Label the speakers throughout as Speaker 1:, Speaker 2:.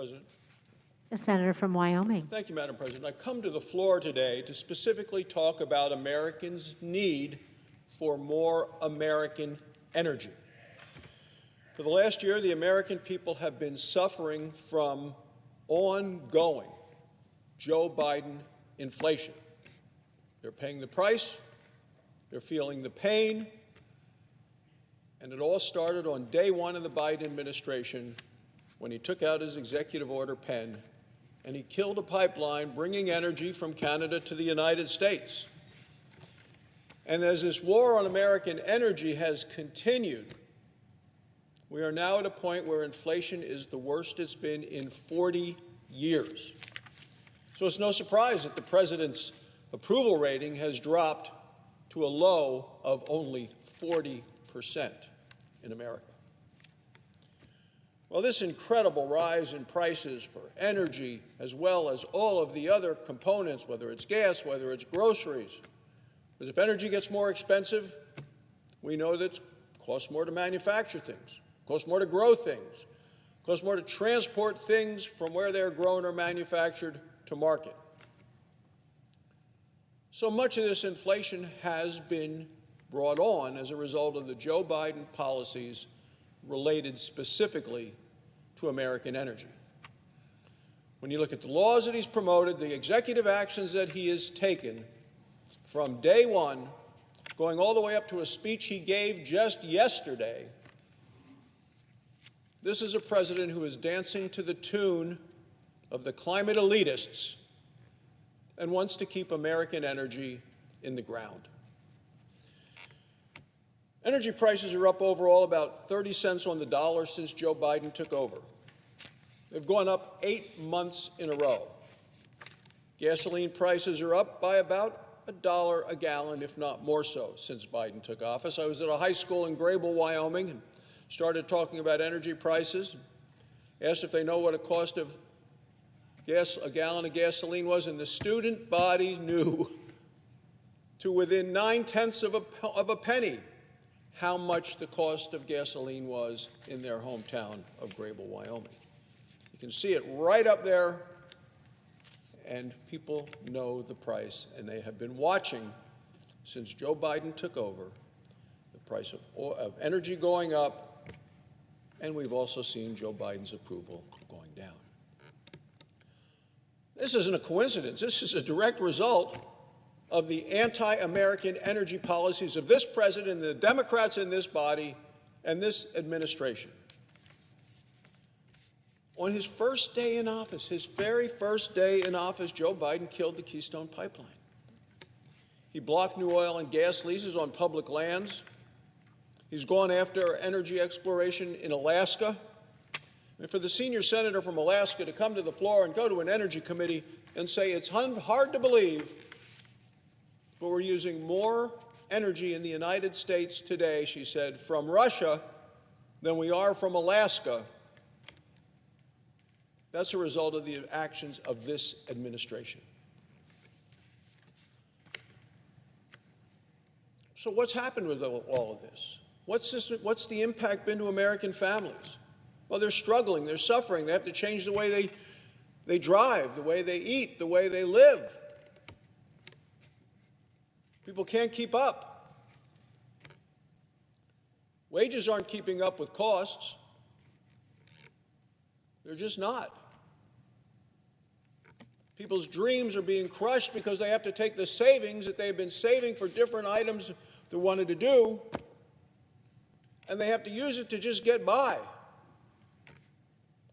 Speaker 1: President.
Speaker 2: The senator from Wyoming.
Speaker 1: Thank you, Madam President. I come to the floor today to specifically talk about Americans' need for more American energy. For the last year, the American people have been suffering from ongoing Joe Biden inflation. They're paying the price, they're feeling the pain, and it all started on day one of the Biden administration when he took out his executive order pen and he killed a pipeline bringing energy from Canada to the United States. And as this war on American energy has continued, we are now at a point where inflation is the worst it's been in 40 years. So it's no surprise that the president's approval rating has dropped to a low of only 40% in America. Well, this incredible rise in prices for energy, as well as all of the other components, whether it's gas, whether it's groceries, because if energy gets more expensive, we know that it costs more to manufacture things, it costs more to grow things, it costs more to transport things from where they're grown or manufactured to market. So much of this inflation has been brought on as a result of the Joe Biden policies related specifically to American energy. When you look at the laws that he's promoted, the executive actions that he has taken from day one, going all the way up to a speech he gave just yesterday, this is a president who is dancing to the tune of the climate elitists and wants to keep American energy in the ground. Energy prices are up overall about 30 cents on the dollar since Joe Biden took over. They've gone up 8 months in a row. Gasoline prices are up by about $1 a gallon, if not more so, since Biden took office. I was at a high school in Grable, Wyoming, and started talking about energy prices, asked if they know what a cost of a gallon of gasoline was, and the student body knew to within 9/10 of a penny how much the cost of gasoline was in their hometown of Grable, Wyoming. You can see it right up there, and people know the price, and they have been watching since Joe Biden took over, the price of energy going up, and we've also seen Joe Biden's approval going down. This isn't a coincidence. This is a direct result of the anti-American energy policies of this president, the Democrats in this body, and this administration. On his first day in office, his very first day in office, Joe Biden killed the Keystone Pipeline. He blocked new oil and gas leases on public lands. He's gone after energy exploration in Alaska. And for the senior senator from Alaska to come to the floor and go to an energy committee and say it's hard to believe, but we're using more energy in the United States today, she said, from Russia than we are from Alaska. That's a result of the actions of this administration. So what's happened with all of this? What's the impact been to American families? Well, they're struggling, they're suffering, they have to change the way they drive, the way they eat, the way they live. People can't keep up. Wages aren't keeping up with costs. They're just not. People's dreams are being crushed because they have to take the savings that they've been saving for different items they wanted to do, and they have to use it to just get by.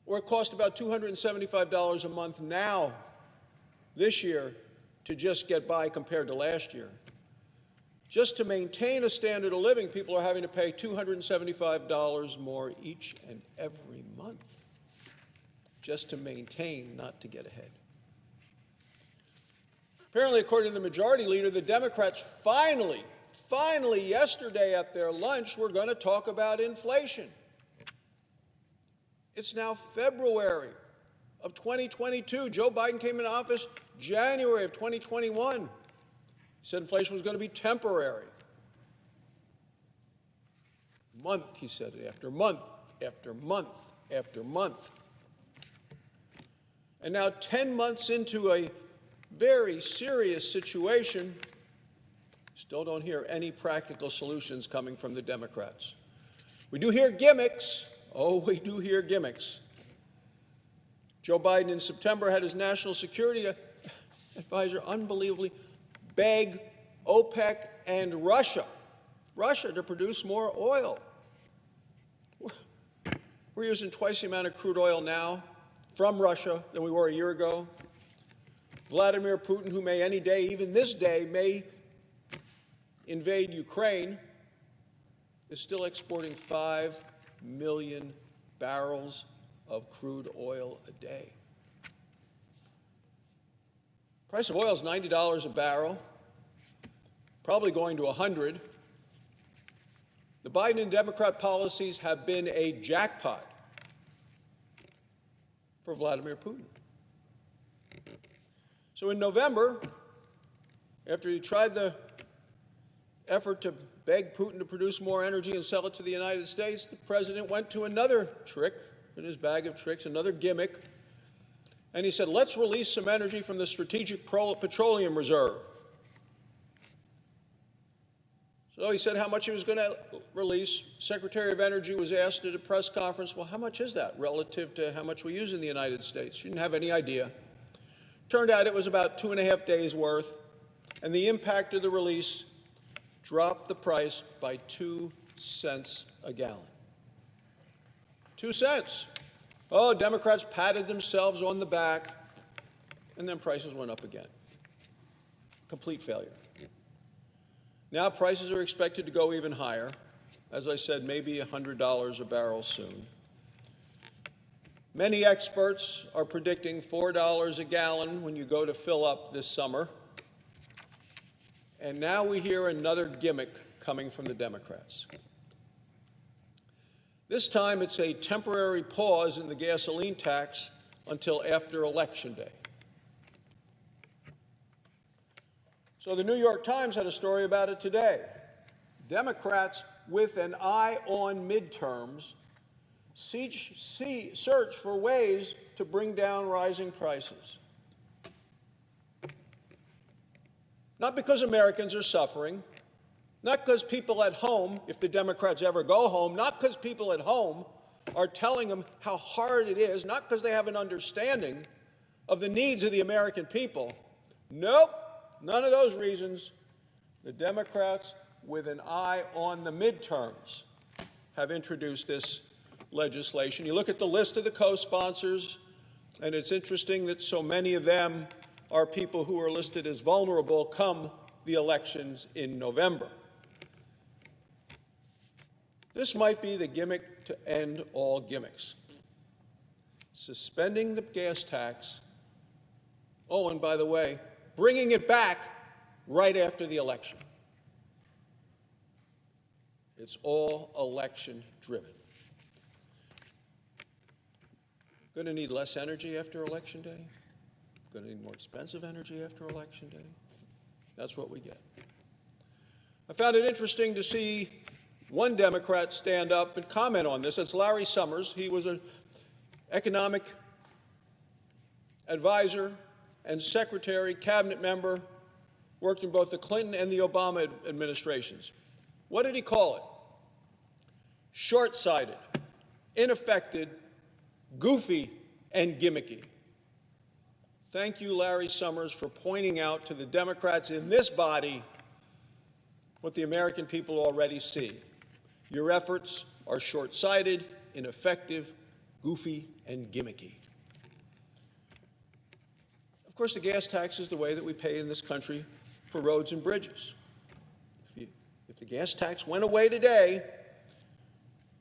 Speaker 1: Or it costs about $275 a month now, this year, to just get by compared to last year. Just to maintain a standard of living, people are having to pay $275 more each and every month, just to maintain, not to get ahead. Apparently, according to the majority leader, the Democrats finally yesterday at their lunch were going to talk about inflation. It's now February of 2022. Joe Biden came into office January of 2021. He said inflation was going to be temporary. Month, he said it, after month, after month, after month. And now, 10 months into a very serious situation, still don't hear any practical solutions coming from the Democrats. We do hear gimmicks. Oh, we do hear gimmicks. Joe Biden in September had his national security advisor unbelievably beg OPEC and Russia to produce more oil. We're using twice the amount of crude oil now from Russia than we were a year ago. Vladimir Putin, who may any day, even this day, may invade Ukraine, is still exporting 5 million barrels of crude oil a day. Price of oil is $90 a barrel, probably going to 100. The Biden and Democrat policies have been a jackpot for Vladimir Putin. So in November, after he tried the effort to beg Putin to produce more energy and sell it to the United States, the president went to another trick in his bag of tricks, another gimmick, and he said, let's release some energy from the Strategic Petroleum Reserve. So he said how much he was going to release. Secretary of Energy was asked at a press conference, well, how much is that relative to how much we use in the United States? She didn't have any idea. Turned out it was about 2.5 days worth, and the impact of the release dropped the price by 2 cents a gallon. 2 cents. Oh, Democrats patted themselves on the back, and then prices went up again. Complete failure. Now prices are expected to go even higher. As I said, maybe $100 a barrel soon. Many experts are predicting $4 a gallon when you go to fill up this summer. And now we hear another gimmick coming from the Democrats. This time it's a temporary pause in the gasoline tax until after Election Day. So the New York Times had a story about it today. Democrats, with an eye on midterms, search for ways to bring down rising prices. Not because Americans are suffering, not because people at home, if the Democrats ever go home, not because people at home are telling them how hard it is, not because they have an understanding of the needs of the American people. Nope, none of those reasons. The Democrats, with an eye on the midterms, have introduced this legislation. You look at the list of the co-sponsors, and it's interesting that so many of them are people who are listed as vulnerable come the elections in November. This might be the gimmick to end all gimmicks. Suspending the gas tax. Oh, and by the way, bringing it back right after the election. It's all election driven. Going to need less energy after Election Day? Going to need more expensive energy after Election Day? That's what we get. I found it interesting to see one Democrat stand up and comment on this. It's Larry Summers. He was an economic advisor and secretary, cabinet member, worked in both the Clinton and the Obama administrations. What did he call it? Short-sighted, ineffective, goofy, and gimmicky. Thank you, Larry Summers, for pointing out to the Democrats in this body what the American people already see. Your efforts are short-sighted, ineffective, goofy, and gimmicky. Of course, the gas tax is the way that we pay in this country for roads and bridges. If the gas tax went away today,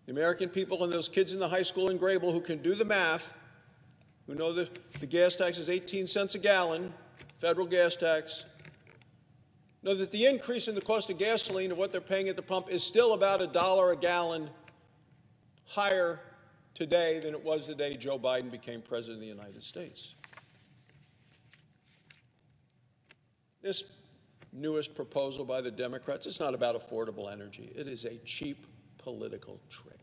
Speaker 1: the American people and those kids in the high school in Grable who can do the math, who know that the gas tax is 18 cents a gallon, federal gas tax, know that the increase in the cost of gasoline of what they're paying at the pump is still about $1 a gallon higher today than it was the day Joe Biden became president of the United States. This newest proposal by the Democrats, it's not about affordable energy. It is a cheap political trick.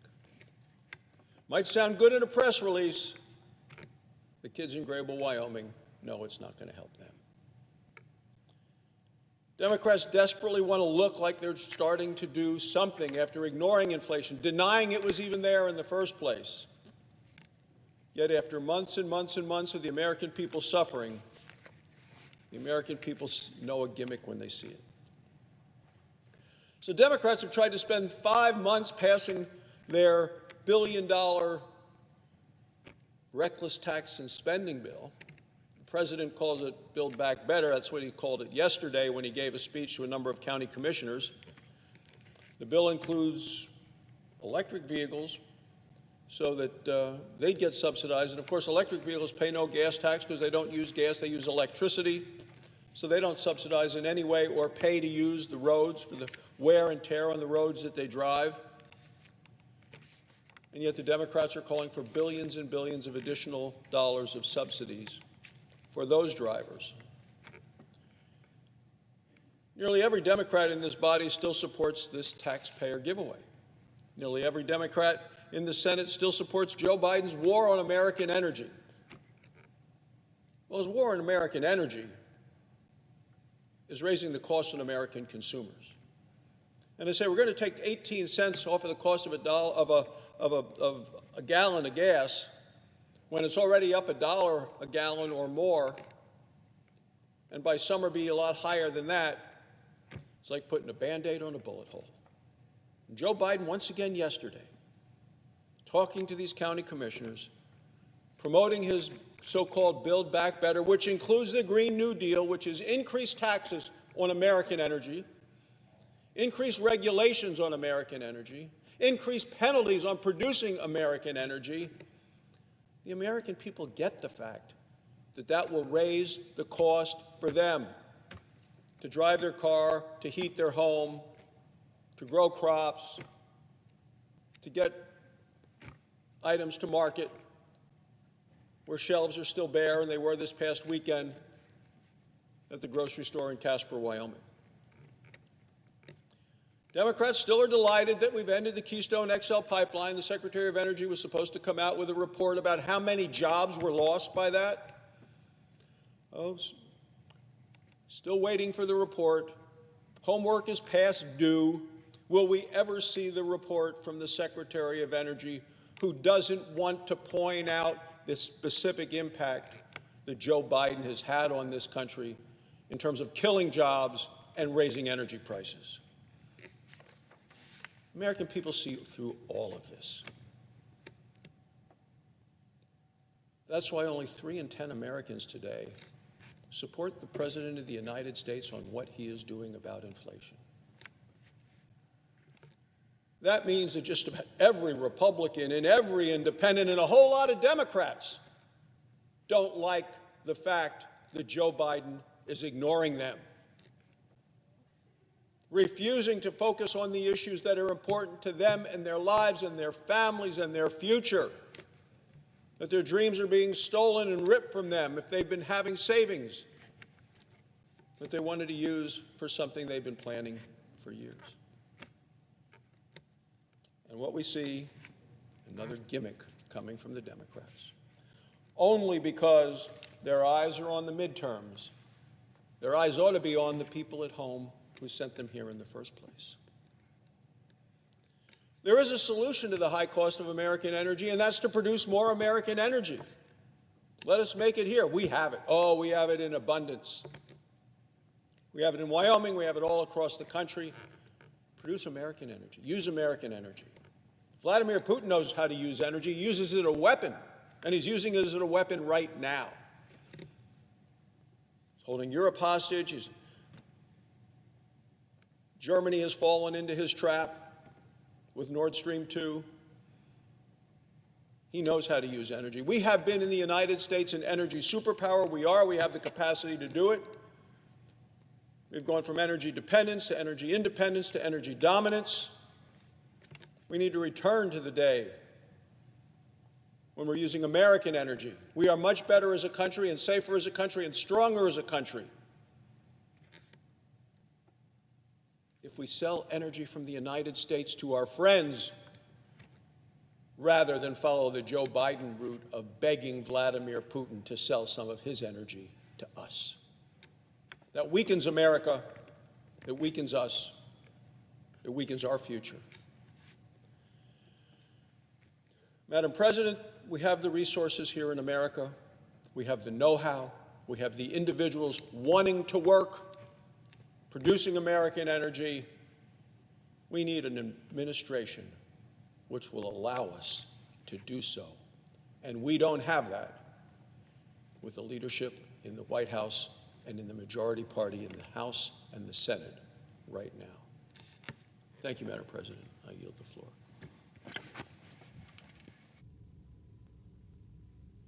Speaker 1: Might sound good in a press release, The kids in Grable, Wyoming, know it's not going to help them. Democrats desperately want to look like they're starting to do something after ignoring inflation, denying it was even there in the first place. Yet after months and months and months of the American people suffering, the American people know a gimmick when they see it. So Democrats have tried to spend 5 months passing their billion-dollar reckless tax and spending bill. The president calls it Build Back Better. That's what he called it yesterday when he gave a speech to a number of county commissioners. The bill includes electric vehicles so that they get subsidized. And, of course, electric vehicles pay no gas tax because they don't use gas. They use electricity. So they don't subsidize in any way or pay to use the roads for the wear and tear on the roads that they drive. And yet the Democrats are calling for billions and billions of additional dollars of subsidies for those drivers. Nearly every Democrat in this body still supports this taxpayer giveaway. Nearly every Democrat in the Senate still supports Joe Biden's war on American energy. Well, his war on American energy is raising the cost on American consumers. And they say we're going to take 18 cents off of the cost of a gallon of gas when it's already up $1 a gallon or more, and by summer be a lot higher than that. It's like putting a Band-Aid on a bullet hole. And Joe Biden, once again yesterday, talking to these county commissioners, promoting his so-called Build Back Better, which includes the Green New Deal, which is increased taxes on American energy, increased regulations on American energy, increased penalties on producing American energy. The American people get the fact that that will raise the cost for them to drive their car, to heat their home, to grow crops, to get items to market where shelves are still bare, and they were this past weekend at the grocery store in Casper, Wyoming. Democrats still are delighted that we've ended the Keystone XL pipeline. The Secretary of Energy was supposed to come out with a report about how many jobs were lost by that. Oh, still waiting for the report. Homework is past due. Will we ever see the report from the Secretary of Energy, who doesn't want to point out the specific impact that Joe Biden has had on this country in terms of killing jobs and raising energy prices? American people see through all of this. That's why only 3 in 10 Americans today support the President of the United States on what he is doing about inflation. That means that just about every Republican and every independent and a whole lot of Democrats don't like the fact that Joe Biden is ignoring them, refusing to focus on the issues that are important to them and their lives and their families and their future, that their dreams are being stolen and ripped from them if they've been having savings that they wanted to use for something they've been planning for years. And what we see, another gimmick coming from the Democrats, only because their eyes are on the midterms. Their eyes ought to be on the people at home who sent them here in the first place. There is a solution to the high cost of American energy, and that's to produce more American energy. Let us make it here. We have it. Oh, we have it in abundance. We have it in Wyoming. We have it all across the country. Produce American energy. Use American energy. Vladimir Putin knows how to use energy. He uses it as a weapon, and he's using it as a weapon right now. He's holding Europe hostage. Germany has fallen into his trap with Nord Stream 2. He knows how to use energy. We have been in the United States an energy superpower. We have the capacity to do it. We've gone from energy dependence to energy independence to energy dominance. We need to return to the day when we're using American energy. We are much better as a country and safer as a country and stronger as a country if we sell energy from the United States to our friends rather than follow the Joe Biden route of begging Vladimir Putin to sell some of his energy to us. That weakens America, it weakens us, it weakens our future. Madam President, we have the resources here in America. We have the know-how. We have the individuals wanting to work, producing American energy. We need an administration which will allow us to do so. And we don't have that with the leadership in the White House and in the majority party in the House and the Senate right now. Thank you, Madam President. I yield the floor.